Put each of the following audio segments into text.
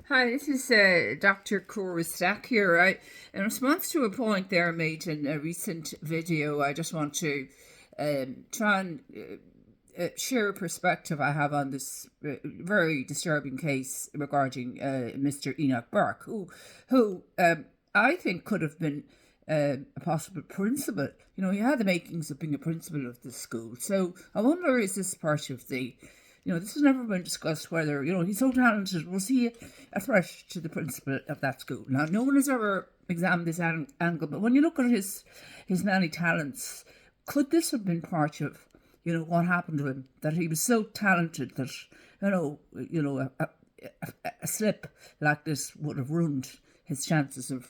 Hi, this is Dr. Cora Stack here. In response to a point there made in a recent video, I just want to try and share a perspective I have on this very disturbing case regarding Mr. Enoch Burke, who I think could have been a possible principal. You know, he had the makings of being a principal of the school. So I wonder, is this part of the this has never been discussed whether, he's so talented. Was he a threat to the principal of that school? Now, no one has ever examined this angle, but when you look at his many talents, could this have been part of, what happened to him? That he was so talented that, a slip like this would have ruined his chances of,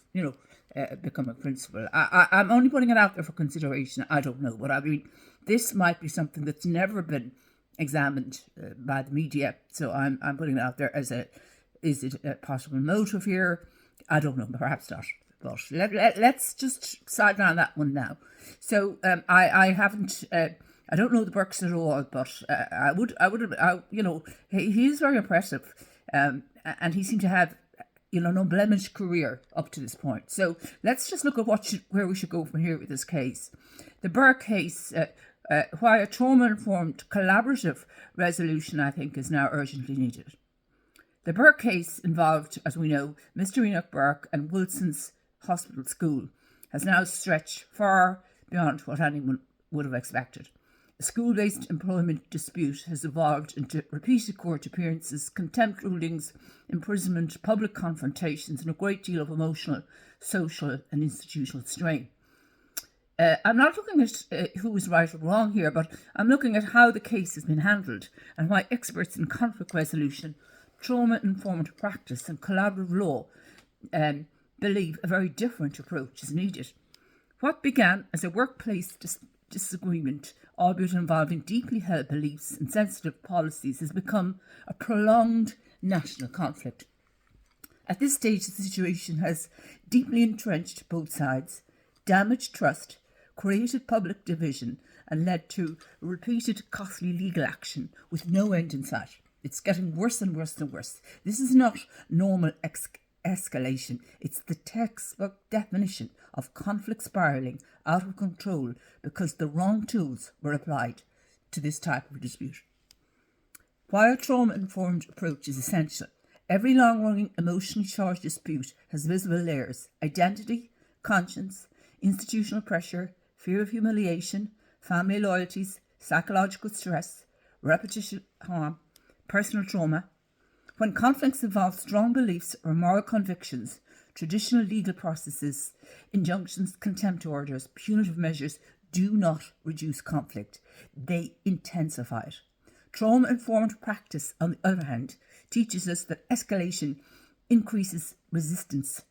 becoming principal. I'm only putting it out there for consideration. I don't know, but I mean, this might be something that's never been examined by the media, so I'm putting it out there as is it a possible motive here? I don't know, perhaps not, but let's just sideline that one now. So I haven't I don't know the Burkes at all, but he is very impressive, and he seemed to have no blemished career up to this point. So let's just look at where we should go from here with this case. The Burke case. Why a trauma-informed collaborative resolution, I think, is now urgently needed. The Burke case involved, as we know, Mr. Enoch Burke and Wilson's Hospital School has now stretched far beyond what anyone would have expected. A school-based employment dispute has evolved into repeated court appearances, contempt rulings, imprisonment, public confrontations, and a great deal of emotional, social, and institutional strain. I'm not looking at who is right or wrong here, but I'm looking at how the case has been handled and why experts in conflict resolution, trauma-informed practice and collaborative law believe a very different approach is needed. What began as a workplace disagreement, albeit involving deeply held beliefs and sensitive policies, has become a prolonged national conflict. At this stage, the situation has deeply entrenched both sides, damaged trust, created public division, and led to repeated costly legal action with no end in sight. It's getting worse and worse and worse. This is not normal escalation. It's the textbook definition of conflict spiralling out of control because the wrong tools were applied to this type of dispute. While a trauma-informed approach is essential, every long-running emotionally charged dispute has visible layers: identity, conscience, institutional pressure, fear of humiliation, family loyalties, psychological stress, repetition harm, personal trauma. When conflicts involve strong beliefs or moral convictions, traditional legal processes, injunctions, contempt orders, punitive measures do not reduce conflict. They intensify it. Trauma-informed practice, on the other hand, teaches us that escalation increases resistance,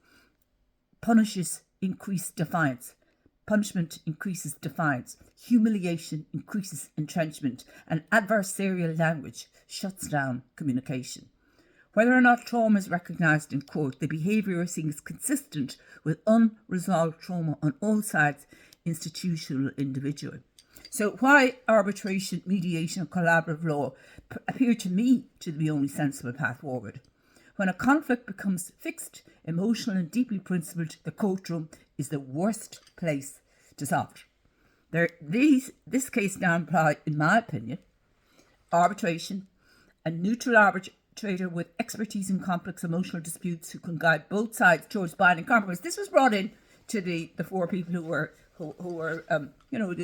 punishment increases defiance, humiliation increases entrenchment, and adversarial language shuts down communication. Whether or not trauma is recognised in court, the behaviour is seen as consistent with unresolved trauma on all sides, institutional, individual. So why arbitration, mediation, and collaborative law appear to me to be the only sensible path forward. When a conflict becomes fixed, emotional, and deeply principled, the courtroom is the worst place to solve it. This case now implies, in my opinion, arbitration, a neutral arbitrator with expertise in complex emotional disputes who can guide both sides towards binding compromise. This was brought in to the four people who were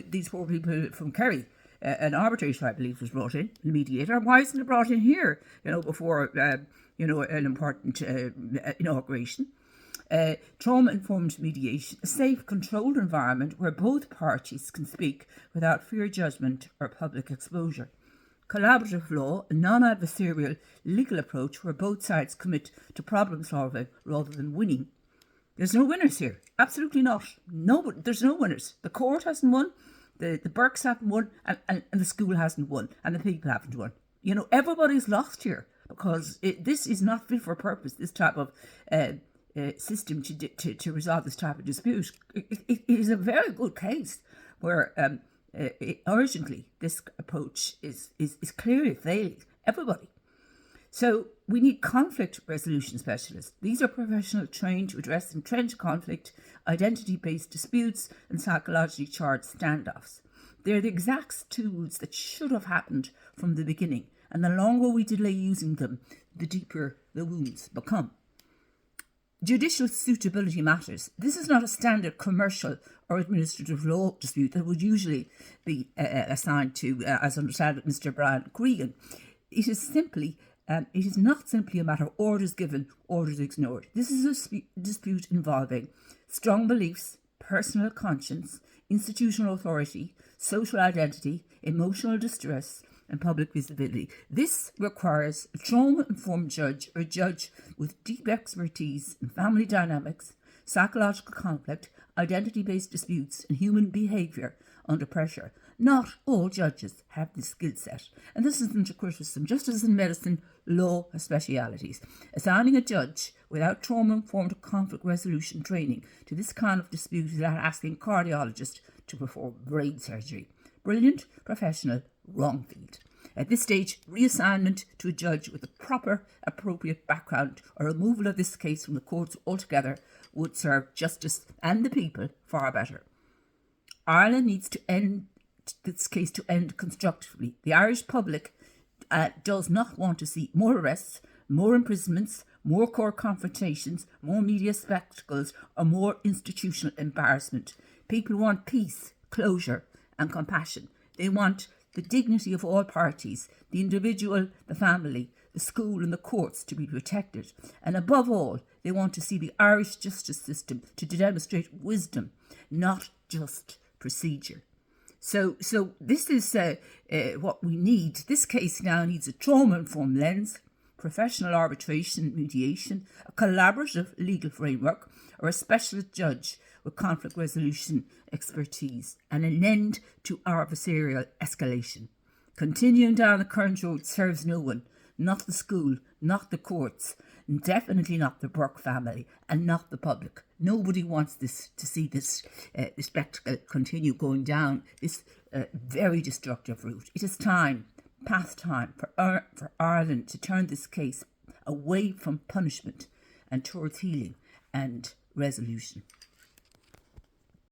these four people from Kerry. An arbitrator, I believe, was brought in, a mediator. Why isn't it brought in here, before, an important inauguration? Trauma-informed mediation, a safe, controlled environment where both parties can speak without fear, judgment, or public exposure. Collaborative law, a non-adversarial legal approach where both sides commit to problem solving rather than winning. There's no winners here. Absolutely not. There's no winners. The court hasn't won, the Burkes haven't won, and the school hasn't won, and the people haven't won. Everybody's lost here because this is not fit for purpose, this type of system to resolve this type of dispute. It is a very good case where urgently this approach is clearly failing everybody. So we need conflict resolution specialists. These are professionals trained to address entrenched conflict, identity-based disputes, and psychologically charged standoffs. They're the exact tools that should have happened from the beginning, and the longer we delay using them, the deeper the wounds become. Judicial suitability matters. This is not a standard commercial or administrative law dispute that would usually be assigned to, as understand it, Mr. Brian Cregan. It is not simply a matter of orders given, orders ignored. This is a dispute involving strong beliefs, personal conscience, institutional authority, social identity, emotional distress, and public visibility. This requires a trauma-informed judge or a judge with deep expertise in family dynamics, psychological conflict, identity-based disputes, and human behaviour under pressure. Not all judges have this skill set, and this isn't a criticism. Just as in medicine, law has specialities. Assigning a judge without trauma-informed conflict resolution training to this kind of dispute is like asking a cardiologist to perform brain surgery. Brilliant, professional, wrong field. At this stage, reassignment to a judge with a proper, appropriate background or removal of this case from the courts altogether would serve justice and the people far better. Ireland needs to end this case to end constructively. The Irish public does not want to see more arrests, more imprisonments, more court confrontations, more media spectacles, or more institutional embarrassment. People want peace, closure, and compassion. They want the dignity of all parties, the individual, the family, the school, and the courts to be protected. And above all, they want to see the Irish justice system to demonstrate wisdom, not just procedure. So this is what we need. This case now needs a trauma-informed lens, professional arbitration, mediation, a collaborative legal framework, or a specialist judge with conflict resolution expertise, and an end to adversarial escalation. Continuing down the current road serves no one, not the school, not the courts, and definitely not the Burke family, and not the public. Nobody wants to see this spectacle continue going down this very destructive route. It is past time for Ireland to turn this case away from punishment and towards healing and resolution.